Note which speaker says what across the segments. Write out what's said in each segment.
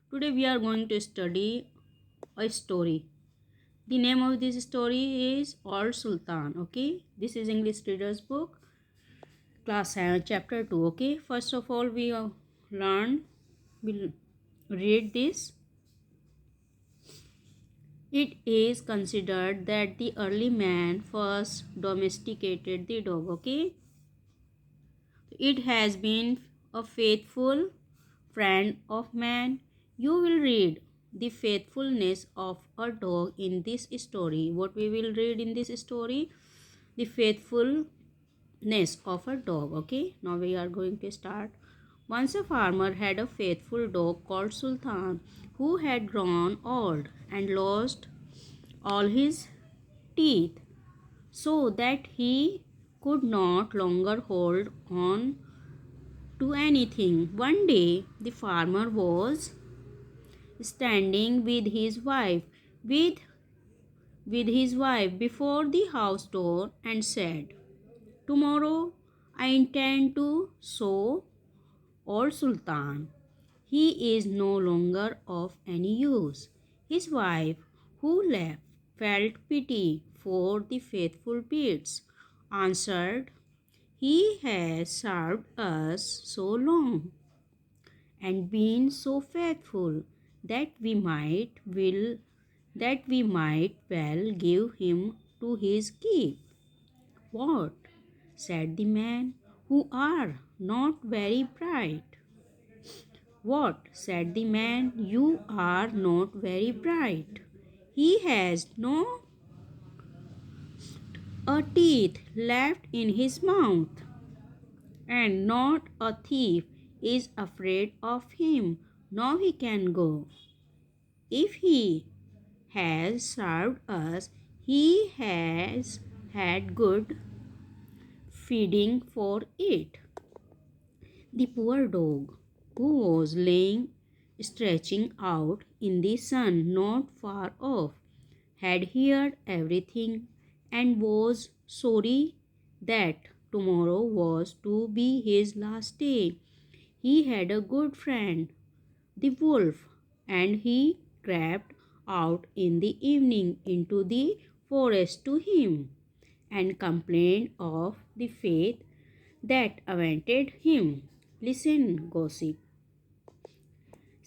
Speaker 1: Today we are going to study a story. The name of this story is Old Sultan. Okay, this is English Reader's Book, Class 7, Chapter 2. Okay, first of all, learn, we'll read this. It is considered that the early man first domesticated the dog. Okay, it has been a faithful friend of man. You will read the faithfulness of a dog in this story. What we will read in this story? The faithfulness of a dog. Okay, now we are going to start. Once a farmer had a faithful dog called Sultan who had grown old and lost all his teeth so that he could not longer hold on to anything. One day, the farmer was standing with with his wife before the house door and said, "Tomorrow I intend to sow old Sultan. He is no longer of any use." His wife, who left, felt pity for the faithful beasts, answered, "He has served us so long and been so faithful that we might well give him to his keep." "What?" said the man, "who are not very bright." "What?" said the man, "you are not very bright. He has no a teeth left in his mouth, and not a thief is afraid of him. Now he can go. If he has served us, he has had good feeding for it." The poor dog, who was lying stretching out in the sun not far off, had heard everything and was sorry that tomorrow was to be his last day. He had a good friend, the wolf, and he crept out in the evening into the forest to him and complained of the fate that awaited him. "Listen, gossip,"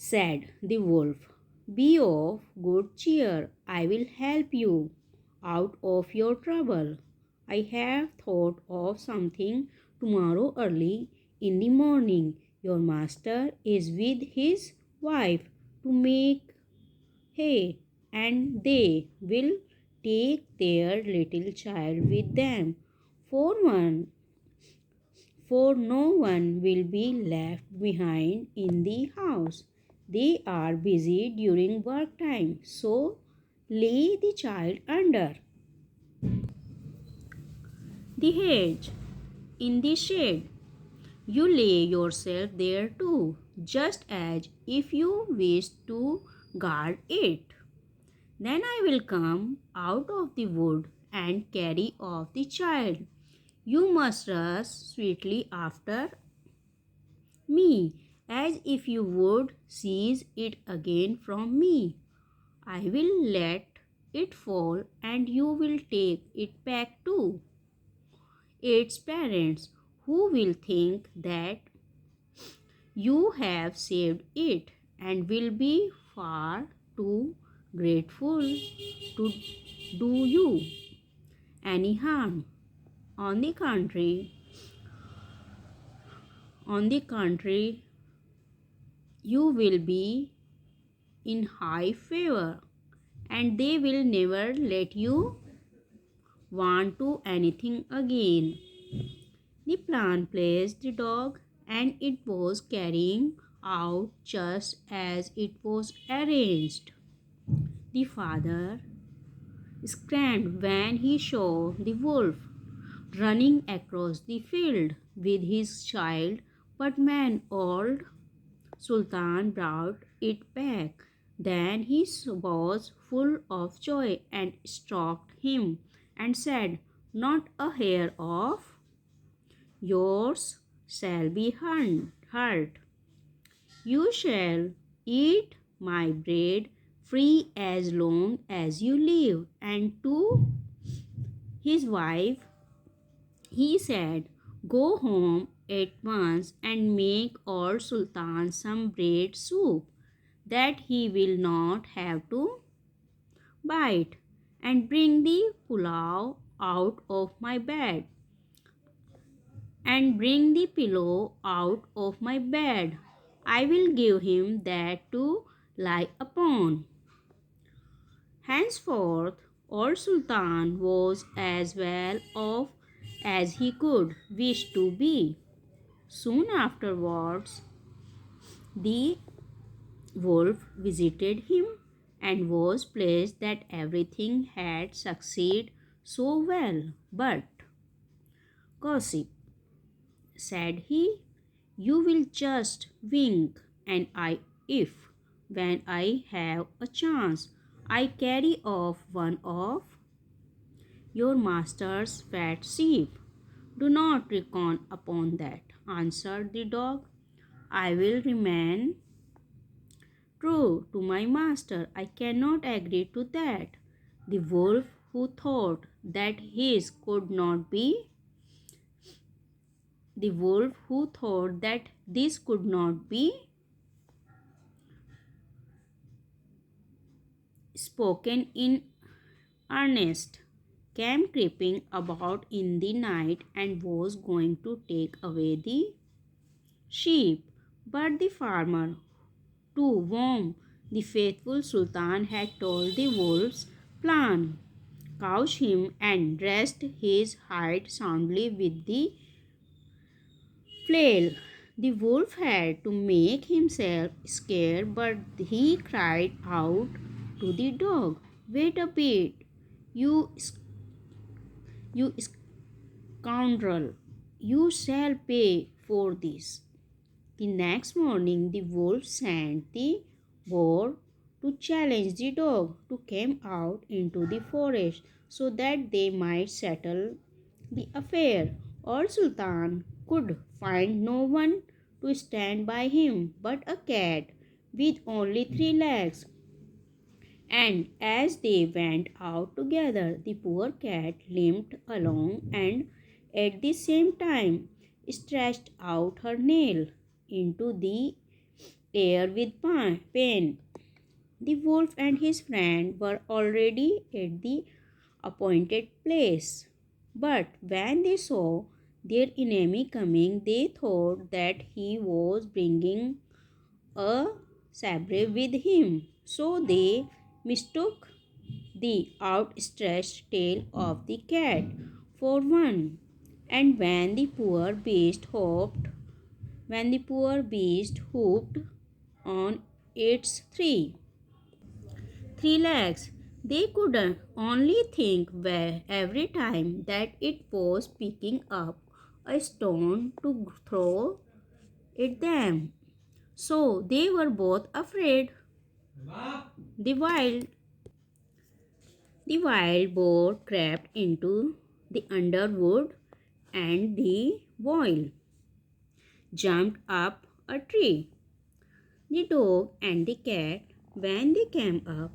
Speaker 1: said the wolf. "Be of good cheer. I will help you out of your trouble. I have thought of something. Tomorrow early in the morning, your master is with his wife to make hay, and they will take their little child with them. For one for no one will be left behind in the house. They are busy during work time, so lay the child under the hedge in the shade. You lay yourself there too, just as if you wish to guard it. Then I will come out of the wood and carry off the child. You must rush sweetly after me, as if you would seize it again from me. I will let it fall, and you will take it back to its parents, who will think that you have saved it and will be far too grateful to do you any harm. On the contrary, on the contrary, you will be in high favor, and they will never let you want to anything again." The plan pleased the dog, and it was carrying out just as it was arranged. The father screamed when he saw the wolf running across the field with his child, but man, old Sultan brought it back. Then he was full of joy and stroked him and said, "Not a hair of yours shall be hurt. You shall eat my bread free as long as you live. And to his wife he said, go home at once and make old Sultan some bread soup that he will not have to bite, and bring the pulao out of my bed, and bring the pillow out of my bed. I will give him that to lie upon. Henceforth, old Sultan was as well off as he could wish to be. Soon afterwards, the wolf visited him and was pleased that everything had succeeded so well. But, gossip, said he, you will just wink, and if, when I have a chance, I carry off one of your master's fat sheep. Do not reckon upon that, answered the dog. I will remain true to my master. I cannot agree to that. The wolf, who thought that his could not be, the wolf, who thought that this could not be spoken in earnest, came creeping about in the night and was going to take away the sheep. But the farmer, to whom the faithful Sultan had told the wolf's plan, couched him and dressed his hide soundly with the flail. The wolf had to make himself scared, but he cried out to the dog, wait a bit, you, you scoundrel, you shall pay for this. The next morning, the wolf sent the boar to challenge the dog to come out into the forest so that they might settle the affair. Old Sultan could find no one to stand by him but a cat with only 3 legs. And as they went out together, the poor cat limped along and at the same time stretched out her nail into the air with pain. The wolf and his friend were already at the appointed place. But when they saw their enemy coming, they thought that he was bringing a sabre with him. So they mistook the outstretched tail of the cat for one. And when the poor beast hopped on its three legs, they could only think where every time that it was picking up a stone to throw at them. So they were both afraid. The wild the wild boar crept into the underwood, and the boy jumped up a tree. The dog and the cat, when they came up,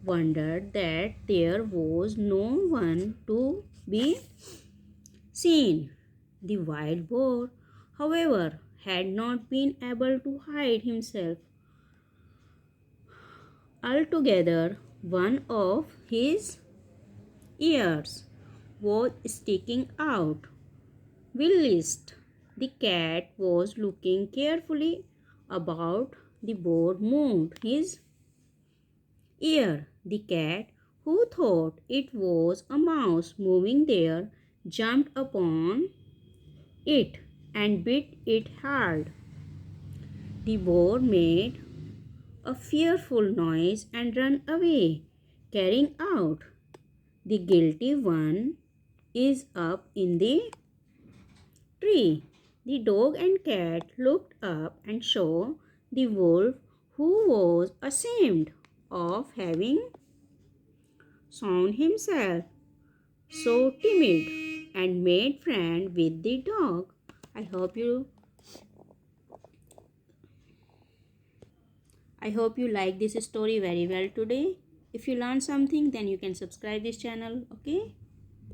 Speaker 1: wondered that there was no one to be seen. The wild boar, however, had not been able to hide himself altogether. One of his ears was sticking out. Whilst the cat was looking carefully about, the boar moved his ear. The cat, who thought it was a mouse moving there, jumped upon it and bit it hard. The boar made a fearful noise and ran away, carrying out the guilty one is up in the tree. The dog and cat looked up and saw the wolf, who was ashamed of having shown himself so timid, and made friend with the dog. I hope you I hope you like this story very well today. If you learned something, then you can subscribe this channel. Okay.